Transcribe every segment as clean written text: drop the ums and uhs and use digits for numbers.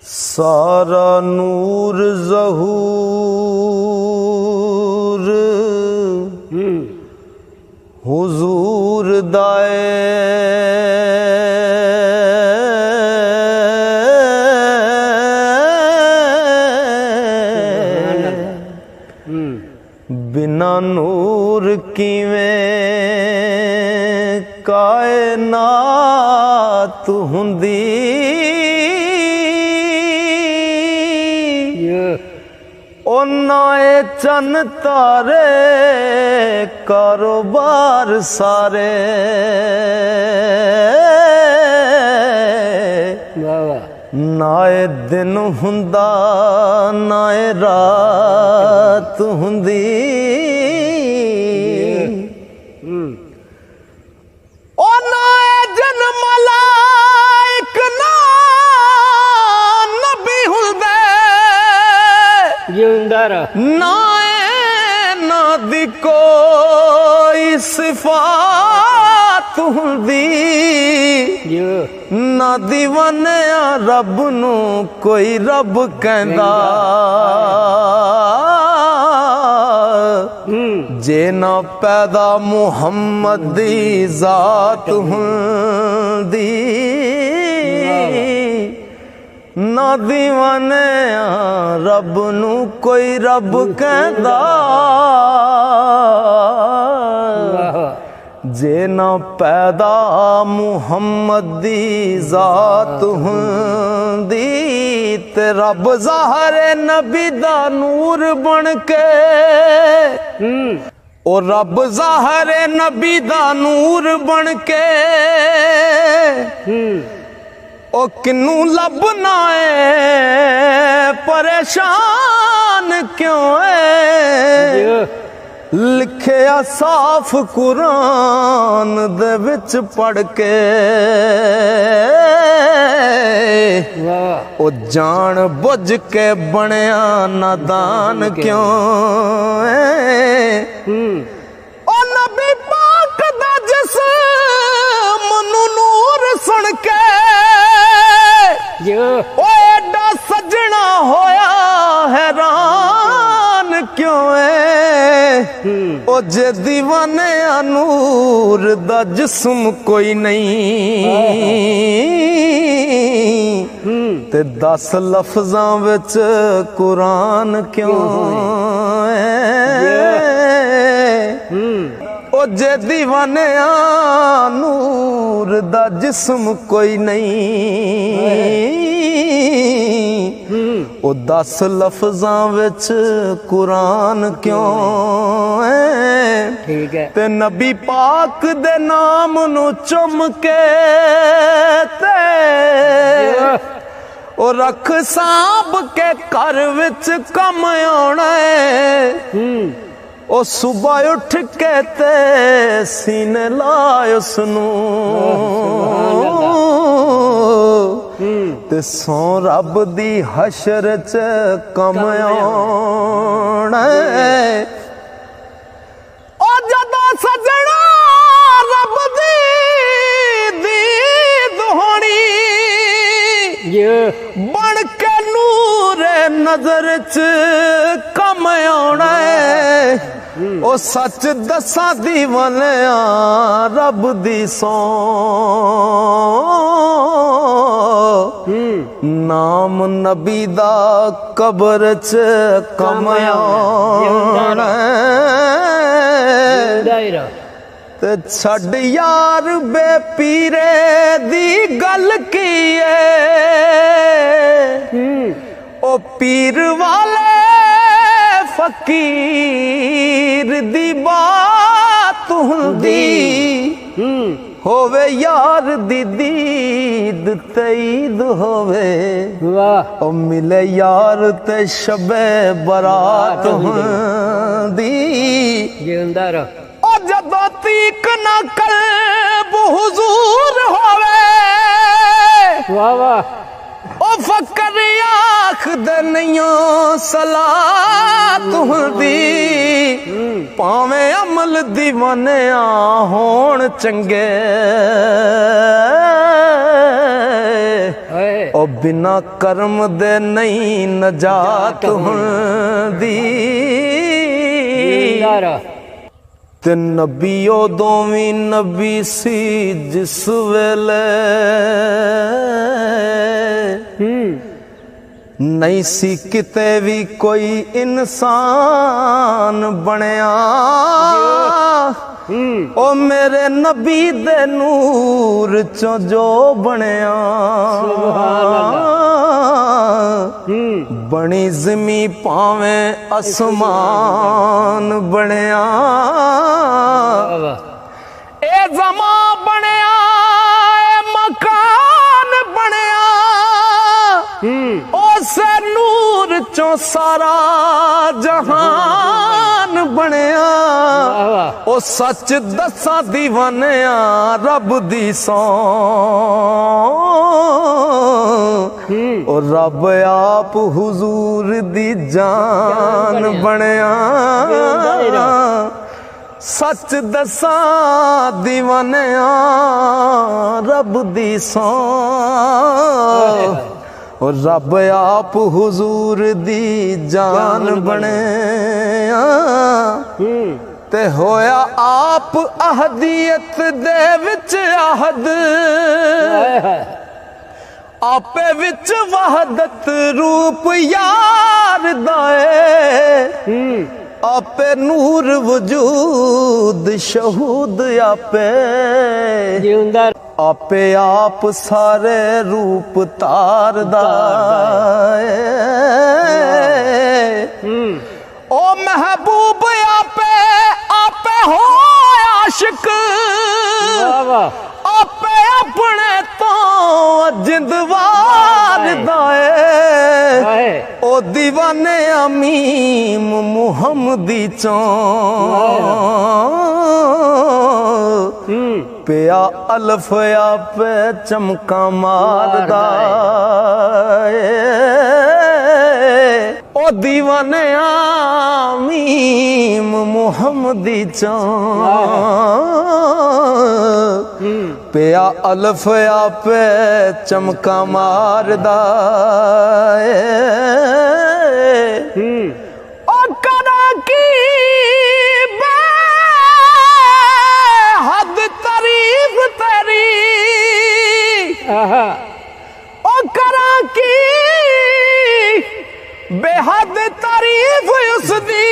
सारा नूर ज़हूर हुजूर दाए बिना नूर किवें कायनात हुंदी ओ नाए चन तारे कारोबार सारे नाए दिन हुंदा नाए रात हुंदी ओ नाए जन मलाइक ना नबी हुंदे नाए ना दी कोई सिफात हुंदी ना दीवानिया रब नू कोई रब कहंदा जे ना पैदा मुहम्मद दी जात हुंदी ना दीवानिया रब नू कोई रब कहंदा जे ना पैदा मुहम्मद दी जात हुंदी ते रब ज़ाहर नबी दा नूर बन के ओ रब ज़ाहर नबी दा नूर बन के ओ किनू लभना है परेशान क्यों है लिखिया साफ कुरान दे विच पढ़ के ओ जान बुझ के बनया नादान क्यों है ओ नबी पाक दा जिस्म नू नूर सुन के ओ एडा सजना होया हैरान क्यों है ओ जे दीवाने नूर दा जिस्म कोई नहीं ते 10 लफ्जां विच कुरान क्यों है ओ जे दीवाने नूर दा जिस्म कोई नहीं ओ 10 लफ्जां विच कुरान क्यों है ठीक है ते नबी पाक दे नाम नू चुम के ते ओ रख सांभ के घर विच कम आउणा है ओ सुबह उठ के ते सीने लाए उसनू ते सो रब दी हशर च कम आउणा है ओ जदों सजना रब दी दीद होनी बन के नूर नजर च कम आउणा है ओ सच दसा दीवानिया रब दी सौ नाम नबी दा कबर च कम आउणा ते छड़ यार बे पीरे दी गल की है ओ पीर वाले फकीर दी बात हुंदी होवे यार दी दीद तईद होवे वाह ओ मिले यार ते शबे बरात हुंदी जिंदा रह ओ जदों तीक ना कल्ब हुजूर होवे वाह वाह ओ फकर आख दे नैयो सलात हुंदी पावे अमल दीवानिया होण चंगे ओ बिना कर्म दे नहीं नजात हुंदी ते नबी उदों भी नबी सी जिस वेले नहीं सी किते भी कोई इंसान बनया ओ मेरे नबी दे नूर चो जो बनया बनी ज़मी पावे आसमान बनया ए ज़मा बनया ए मकान बनया उसे नूर चो सारा जहान बनया ओ सच दसा दीवानिया रब दी सौ ओ रब आप हुजूर दी जान बनया सच दसा दीवानिया रब दी सौ और रब आप हुजूर दी जान बनया ते होया आप अहदियत दे विच आहद आपे विच वहदत रूप यार दाए आपे नूर वजूद शहूद आपे आपे आप सारे रूप तार दाए ओ महबूब आपे आपे हो आशिक आपे अपने तो जिंदवार दाए ओ दीवाने अमीम मुहम्मदी चो पिया अल्फ पे चमका मारदा ओ दीवाने आमीम मुहम्मदी चो पिया अल्फ पे चमका मारदा ओ करा की हद तारीफ तेरी ओ करा की बेहद तारीफ उसदी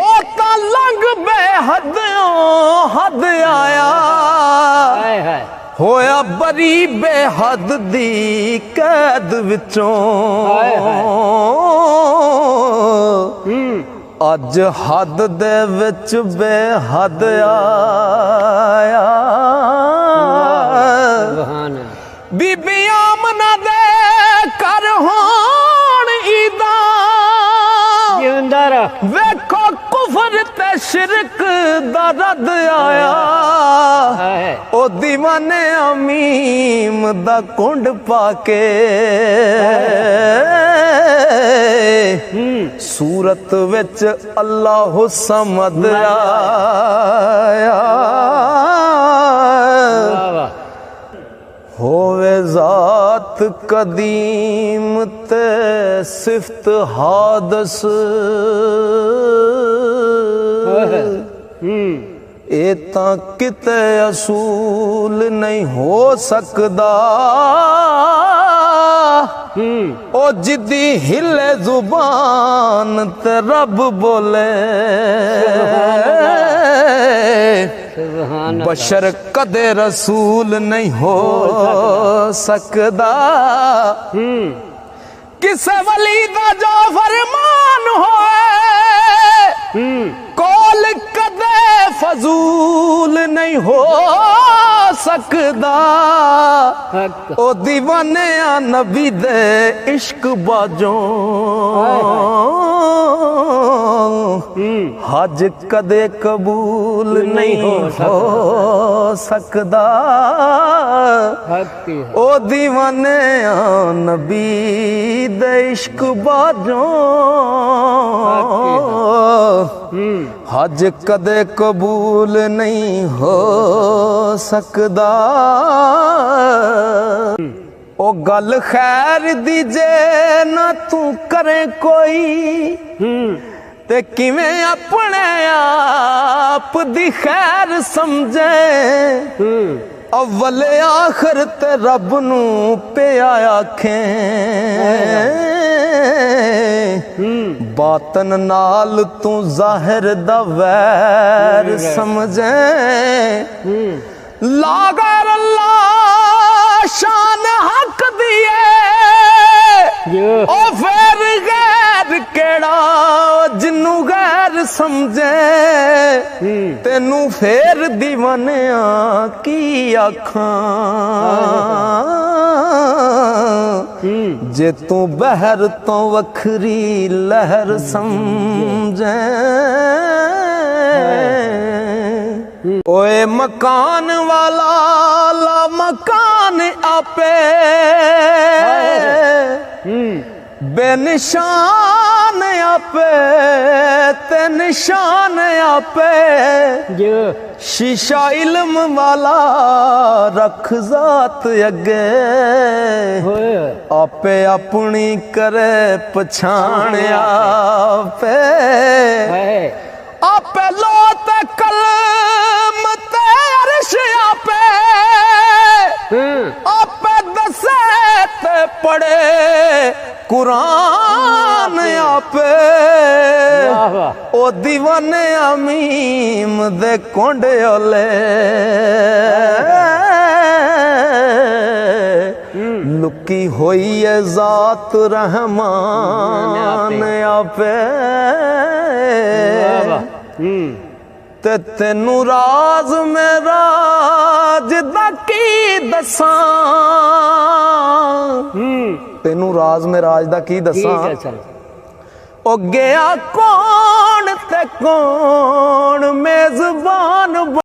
ओ ता लंघ बेहद हद आया होया बरी बेहद दी कैद विचों अज हद दे विच बेहद आया बीबी आमना दे कर होण ईदा वेखो कुफर ते शिरक दा रद आया ओ दीवाने अमीम दा कुंड पाके सूरत विच अल्लाह समद आया होवे जात कदीम ते सिफ्त हादस ए तां किते असूल नहीं हो सकदा ओ जिदी हिले जुबान ते रब बोले बशर कदे रसूल नहीं हो सकदा किसे वली दा जो फरमान होए कौल कदे फजूल नहीं हो सकदा ओ दीवाने नबी दे इश्क बाजों हज कदे कबूल नहीं हो सकदा ओ दीवाने नबी दे इश्क बाजों हज कदे कबूल नहीं हो सकदा। ओ गल खैर दी जे ना तू करे कोई ते किवें अपने आप दी खैर समझे अव्वल आखिर ते रब नू पिया आखें बातन नाल तू जाहिर दा वैर समझे लागर अल्लाह शान हक दिए ओ फिर गैर केड़ा जिन्नू गैर समझे तेनू फेर दीवानिया की आखां जे तू बहर तो वखरी लहर समझे ओए मकान वाला ला मकान आपे बेनिशान आपे ते निशान आपे शीशा इल्म वाला रख जात अगे आपे अपनी करे पछाण आपे आपे लोत कलम ते अर्श आपे आपे दसे ते पढ़े कुरान आपे ओ दीवाने अमीम दे कोंडे ओले लुकी होई है जात रहमान आपे ते तेनू राज में राज दा की दसां तेनू राज में राज दा की दसां ओ गया कौन ते कौन मेजबान